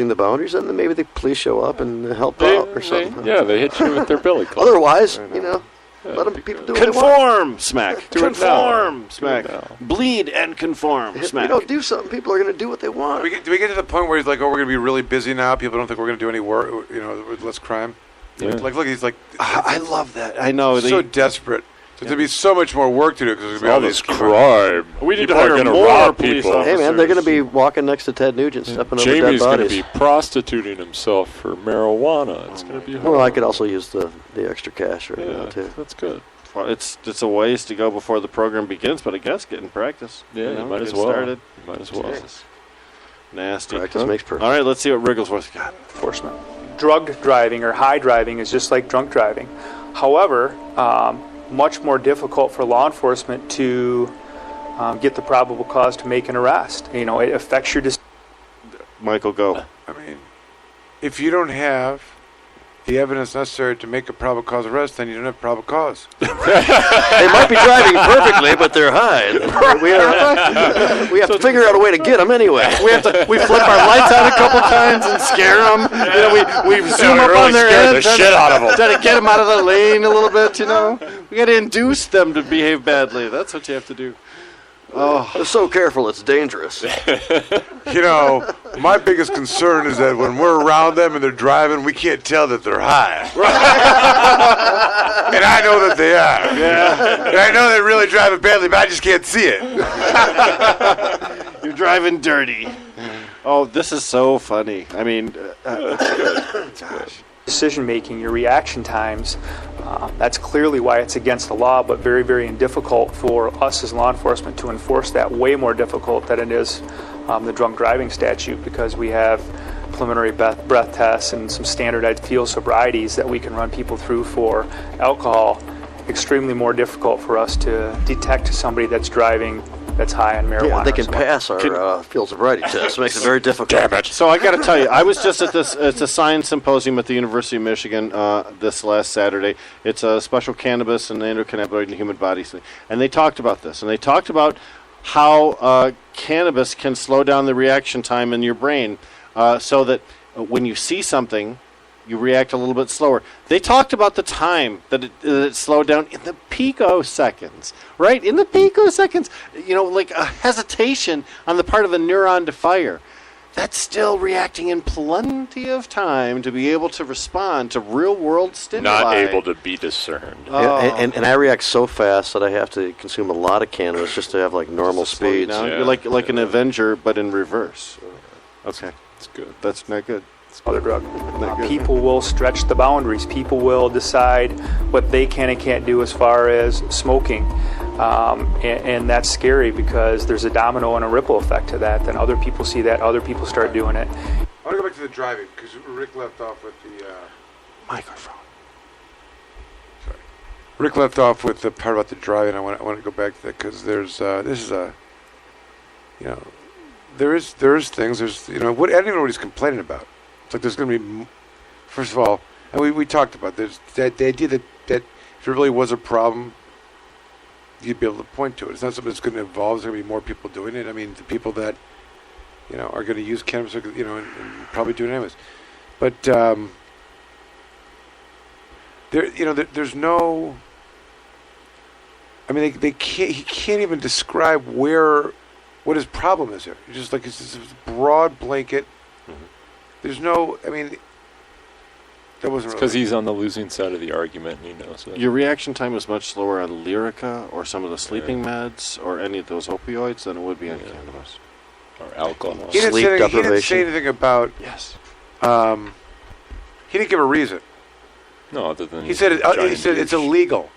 the boundaries, and then maybe the police show up and help out or something. They hit you with their billy club. Otherwise, let them people do what they want. Conform, smack. Conform, smack. Bleed and conform, If smack. we don't do something, people are going to do what they want. Do we get to the point where he's like, oh, we're going to be really busy now? People don't think we're going to do any work, with less crime? Yeah. Like, look, he's like... I love that. I know. So desperate. There's going to be so much more work to do because there's going to be All all this these crime. We need to People are hire gonna more rob police people. Hey, man, they're going to be walking next to Ted Nugent, stepping over dead Jamie's going to bodies. be prostituting himself for marijuana. It's going to be hard. Well, I could also use the extra cash right now, too. That's good. It's a ways to go before the program begins, but I guess get in practice. Yeah, you might get as well. started. Might as well. Jesus. Nasty. Practice makes perfect. All right, let's see what Wrigglesworth got. Enforcement. Drugged driving or high driving is just like drunk driving. However, much more difficult for law enforcement to get the probable cause to make an arrest. It affects your Michael, go. I mean, if you don't have the evidence necessary to make a probable cause arrest, then you don't have probable cause. They might be driving perfectly, but they're high. We have to figure out a way to get them anyway. We flip our lights out a couple times and scare them. We zoom up on their heads. The shit out of them. Try to get them out of the lane a little bit, We got to induce them to behave badly. That's what you have to do. Oh, they're so careful, it's dangerous. My biggest concern is that when we're around them and they're driving, we can't tell that they're high. And I know that they are. Yeah. And I know they're really driving badly, but I just can't see it. You're driving dirty. Oh, this is so funny. I mean, gosh. decision making, your reaction times. That's clearly why it's against the law, but very, very difficult for us as law enforcement to enforce that. Way more difficult than it is the drunk driving statute, because we have preliminary breath tests and some standardized field sobrieties that we can run people through for alcohol. Extremely more difficult for us to detect somebody that's driving that's high on marijuana. Yeah, they can pass our field sobriety test. It makes it very difficult. Damn it. So I got to tell you, I was just at it's a science symposium at the University of Michigan this last Saturday. It's a special cannabis and endocannabinoid in the human body thing. And they talked about this. And they talked about how cannabis can slow down the reaction time in your brain so that when you see something, you react a little bit slower. They talked about the time that it slowed down in the picoseconds, right? In the picoseconds, like a hesitation on the part of a neuron to fire. That's still reacting in plenty of time to be able to respond to real-world stimuli. Not able to be discerned. Yeah, and I react so fast that I have to consume a lot of cannabis just to have like normal speeds. Yeah. You're like an Avenger, but in reverse. Okay. That's good. That's not good. Other drug. People will stretch the boundaries. People will decide what they can and can't do as far as smoking. And that's scary because there's a domino and a ripple effect to that. Then other people see that, other people start doing it. I want to go back to the driving because Rick left off with the Microphone. Sorry, Rick left off with the part about the driving. I want to go back to that because there's this is a there is things what I don't even know what he's complaining about. It's like there's going to be, first of all, and we talked about this, that the idea that if there really was a problem, you'd be able to point to it. It's not something that's going to evolve. There's going to be more people doing it. I mean, the people that, are going to use cannabis, and probably do it anyways. But, there's no, I mean, he can't even describe what his problem is here. It's just like it's this broad blanket. There's no, I mean, that wasn't because he's on the losing side of the argument, and he knows it. Your reaction time is much slower on Lyrica or some of the sleeping meds or any of those opioids than it would be on cannabis. Or alcohol. He didn't say anything about, Yes. he didn't give a reason. No, other than He said it's illegal.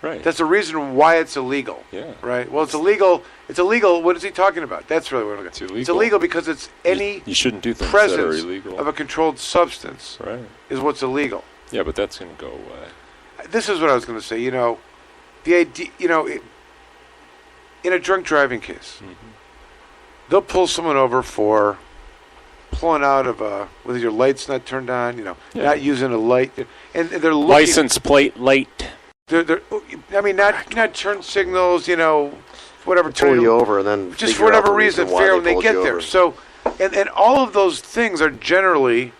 Right. That's the reason why it's illegal. Yeah. Right? Well, it's illegal. It's illegal. What is he talking about? That's really what I'm looking at. It's illegal because it's any you shidn't do things that are presence illegal. of a controlled substance is what's illegal. Yeah, but that's going to go away. This is what I was going to say. The idea, in a drunk driving case, they'll pull someone over for pulling out of with your lights not turned on, not using a light, and they're looking, license plate light. They're not turn signals, whatever. Pull you over and then just for whatever reason, fair when they get there. So And all of those things are generally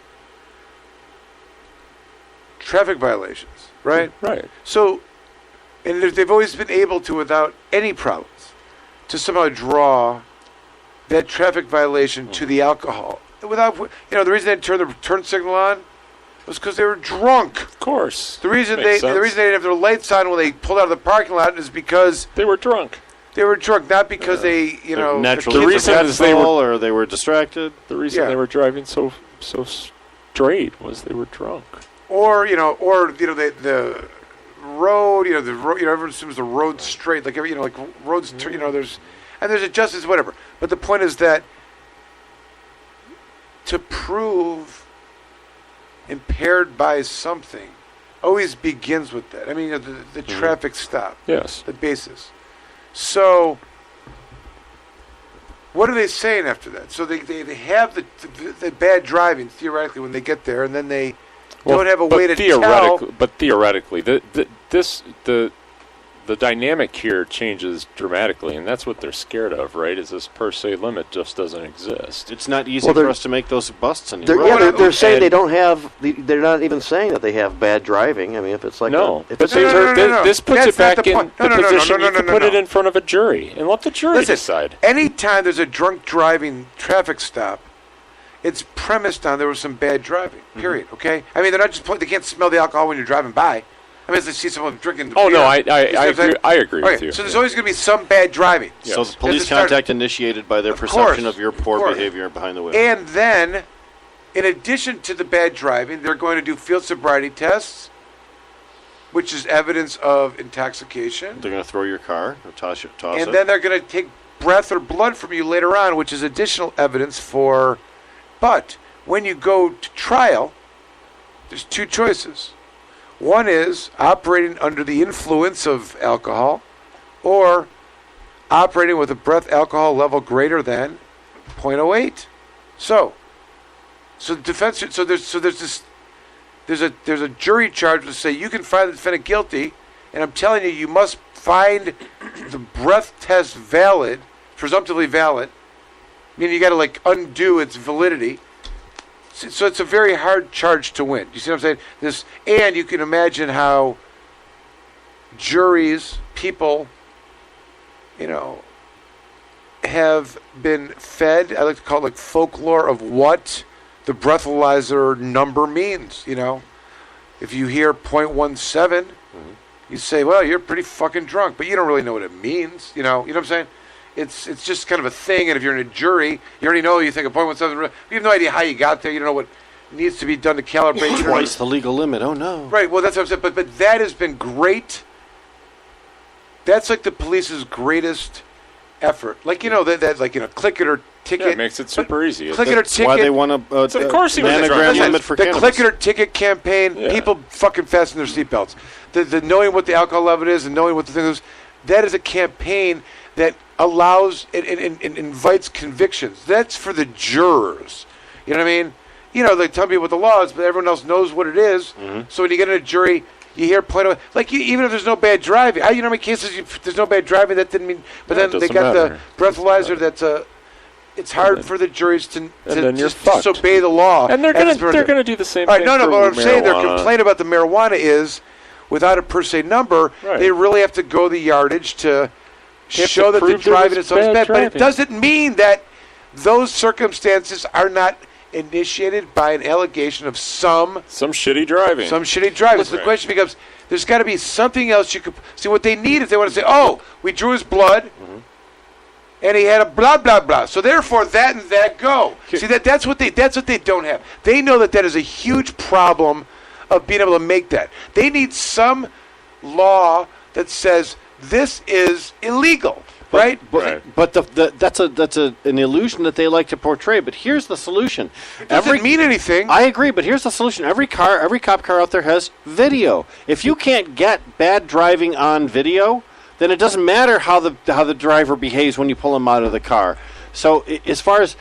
traffic violations, right? Right. So, and they've always been able to, without any problems, to somehow draw that traffic violation to the alcohol. Without, the reason they turned the turn signal on was because they were drunk. Of course. The reason Makes they sense. didn't have their lights on when they pulled out of the parking lot is because They were drunk. they were drunk, not because they, Naturally, the kids The were reason forgetful is they were- or they were distracted. The reason Yeah. they were driving so straight was they were drunk. or the road, everyone assumes the road's straight, like roads, there's adjustments, whatever. But the point is that to prove impaired by something always begins with that. I mean, the traffic stop, Yes. the basis. So, what are they saying after that? So they have the bad driving theoretically when they get there, and then they don't have a way to tell. But theoretically, the dynamic here changes dramatically, and that's what they're scared of, right? Is this per se limit just doesn't exist. It's not easy Well, for they're- us to make those busts anymore. They're saying And- they don't have. They're not even saying that they have bad driving. I mean, if it's like No, if but it's No. this puts That's it not back the in point. the No. position you can put No. it in front of a jury and let the jury Listen, decide. anytime there's a drunk driving traffic stop, it's premised on there was some bad driving. Period. Okay. I mean, they're not just they can't smell the alcohol when you're driving by. I mean, if they see someone drinking. Oh beer, no, I you see what I'm agree. saying? I agree Okay, with you. so there's always going to be some bad driving. So Yes. the police At the start- contact initiated by their Of perception course, of your of poor course. behavior behind the wheel. And then, in addition to the bad driving, they're going to do field sobriety tests, which is evidence of intoxication. They're going to throw your car, or toss it. And then they're going to take breath or blood from you later on, which is additional evidence for. But when you go to trial, there's two choices. One is operating under the influence of alcohol, or operating with a breath alcohol level greater than 0.08. So the defense. There's a jury charge to say you can find the defendant guilty, and I'm telling you, you must find the breath test valid, presumptively valid. Meaning you got to undo its validity. So it's a very hard charge to win. You see what I'm saying? And you can imagine how juries, people, have been fed. I like to call it folklore of what the breathalyzer number means. If you hear 0.17, you say, "Well, you're pretty fucking drunk," but you don't really know what it means. You know what I'm saying? It's just kind of a thing, and if you're in a jury, you already know. You think of 0.17. You have no idea how you got there. You don't know what needs to be done to calibrate. Twice the legal limit. Oh no! Right. Well, that's what I'm saying. But that has been great. That's like the police's greatest effort. Click it or ticket. Yeah, it makes it super easy. Click it or That's ticket. why they want a of course he was nanogram drunk. limit for the cannabis. click it or ticket campaign. Yeah. People fucking fasten their seatbelts. The knowing what the alcohol level is and knowing what the thing is. That is a campaign that allows and invites convictions. That's for the jurors. You know what I mean? They tell me what the law is, but everyone else knows what it is. Mm-hmm. So when you get in a jury, you hear even if there's no bad driving. How many cases there's no bad driving? That didn't mean. But Yeah, then it they doesn't got matter. the breathalyzer. It's hard for the juries to then you're just fucked. obey the law. And they're As gonna per- do the same All right, thing. no, for but what I'm saying, their marijuana. complaint about the marijuana is, without a per se number, Right. they really have to go the yardage to have show to that the prove there driving was is always bad bad. But it driving. doesn't mean that those circumstances are not initiated by an allegation of some shitty driving. shitty driving. So the Right. question becomes, there's got to be something else you could see. What they need is they want to say, oh, we drew his blood. And he had a blah blah blah. So therefore, that and that go. See that's what they don't have. They know that is a huge problem of being able to make that. They need some law that says this is illegal, right? But that's an illusion that they like to portray. But here's the solution. It doesn't mean anything. I agree, but here's the solution. Every cop car out there has video. If you can't get bad driving on video, then it doesn't matter how the driver behaves when you pull him out of the car. So as far as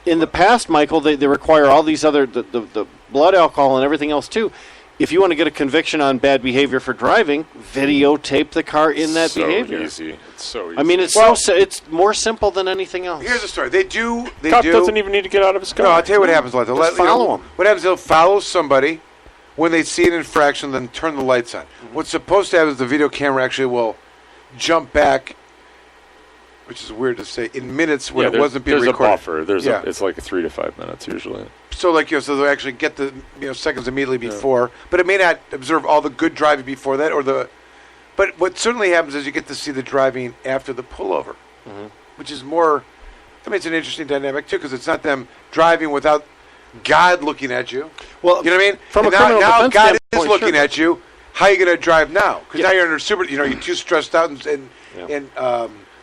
in the past, Michael, they require all these other the blood alcohol and everything else too. if you want to get a conviction on bad behavior for driving, videotape the car in that behavior. Easy. It's so easy. I mean, it's it's more simple than anything else. Here's the story. They do. Cop doesn't even need to get out of his car. No, I'll tell you what happens. They'll follow them. What happens? They'll follow somebody when they see an infraction, then turn the lights on. What's supposed to happen is the video camera actually will jump back, which is weird to say, in minutes when it wasn't being recorded. There's a buffer. It's like 3 to 5 minutes usually. So so they'll actually get the seconds immediately before, but it may not observe all the good driving before that But what certainly happens is you get to see the driving after the pullover, which is more. I mean, it's an interesting dynamic too because it's not them driving without God looking at you. Well, you know what I mean? From a now criminal God defense is looking at you. How are you going to drive now? Because now you're under super. You're too stressed out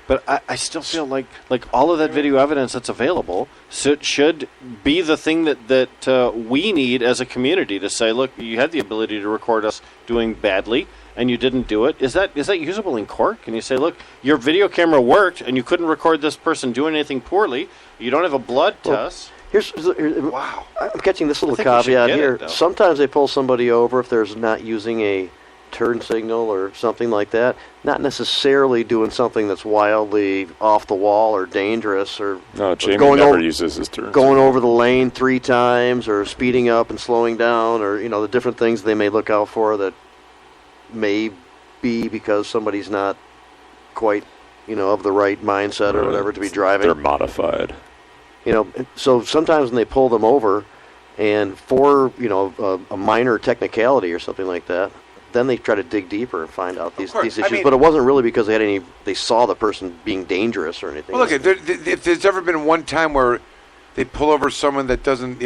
But I still feel like all of that video evidence that's available should be the thing that we need as a community to say, look, you had the ability to record us doing badly, and you didn't do it. Is that usable in court? Can you say, look, your video camera worked, and you couldn't record this person doing anything poorly. You don't have a blood test. Wow. I'm catching this little I think we should caveat get here. it, though. Sometimes they pull somebody over if there's not using a turn signal or something like that, not necessarily doing something that's wildly off the wall or dangerous or No, Jamie never uses his turn. going over the lane 3 times or speeding up and slowing down or the different things they may look out for that may be because somebody's not quite of the right mindset or whatever to be driving. They're modified. So sometimes when they pull them over and for a minor technicality or something like that, then they try to dig deeper and find out these issues. But it wasn't really because they saw the person being dangerous or anything. Well, look, if there's ever been one time where they pull over someone that doesn't,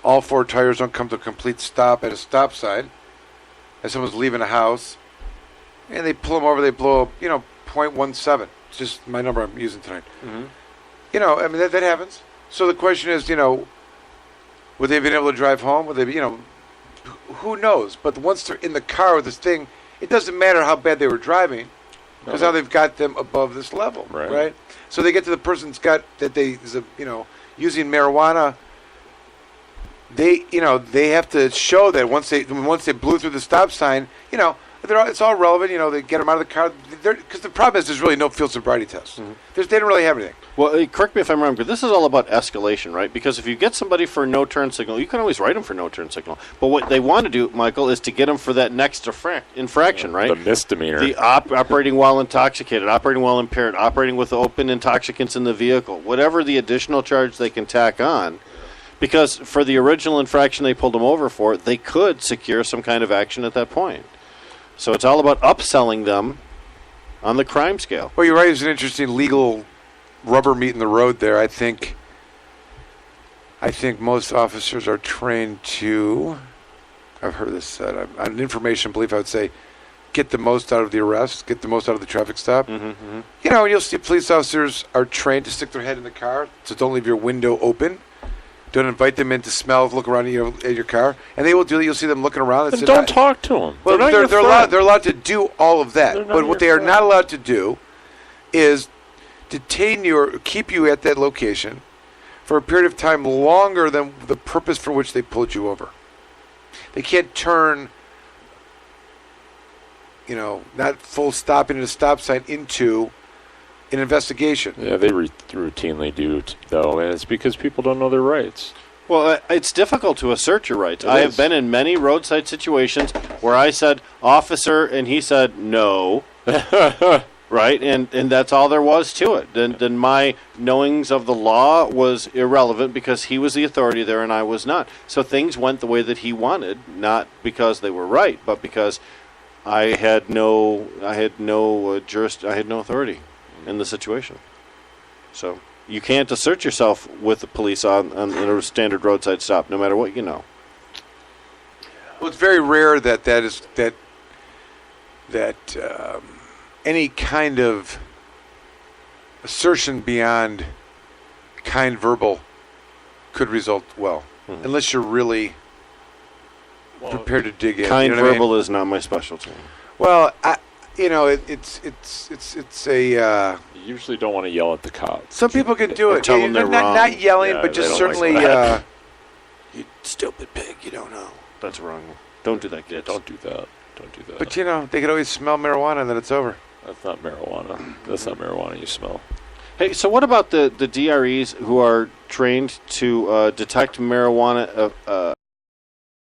all 4 tires don't come to a complete stop at a stop sign, and someone's leaving a house, and they pull them over, they blow up, 0.17. It's just my number I'm using tonight. I mean, that happens. So the question is, would they have been able to drive home? Would they be, who knows? But once they're in the car with this thing, it doesn't matter how bad they were driving, because now they've got them above this level, right? So they get to the person's got that using marijuana. They have to show that once they blew through the stop sign, it's all relevant. They get them out of the car. Because the problem is there's really no field sobriety test. They don't really have anything. Well, correct me if I'm wrong, but this is all about escalation, right? Because if you get somebody for a no-turn signal, you can always write them for no-turn signal. But what they want to do, Michael, is to get them for that next infraction, right? The misdemeanor. The operating while intoxicated, operating while impaired, operating with open intoxicants in the vehicle, whatever the additional charge they can tack on. Because for the original infraction they pulled them over for, they could secure some kind of action at that point. So it's all about upselling them on the crime scale. Well, you're right. It's an interesting legal rubber meet in the road there. I think most officers are trained to, I've heard this said, on an information belief, I would say, get the most out of the arrest, get the most out of the traffic stop. You'll see police officers are trained to stick their head in the car, so don't leave your window open. Don't invite them in to smell, look around at your car, and they will do. You'll see them looking around. And don't talk to them. Well, they're allowed to do all of that, but what they are not allowed to do is detain you or keep you at that location for a period of time longer than the purpose for which they pulled you over. They can't turn, not full stopping at a stop sign into an investigation. Yeah, they routinely do, though, and it's because people don't know their rights. Well, it's difficult to assert your rights. I have been in many roadside situations where I said, officer, and he said, no. Right? And that's all there was to it. Then my knowings of the law was irrelevant because he was the authority there and I was not. So things went the way that he wanted, not because they were right, but because I had no authority in the situation. So you can't assert yourself with the police on a standard roadside stop, no matter what you know. Well, it's very rare that any kind of assertion beyond kind verbal could result well, unless you're really prepared to dig in. Kind verbal is not my specialty. Well, it's a. You usually don't want to yell at the cops. Some people can do it. Tell them they're wrong. Not yelling, Yeah, but just they don't certainly. like You stupid pig, you don't know. That's wrong. Don't do that, kids. Yeah, don't do that. Don't do that. But they could always smell marijuana and then it's over. That's not marijuana. That's not marijuana you smell. Hey, so what about the DREs who are trained to detect marijuana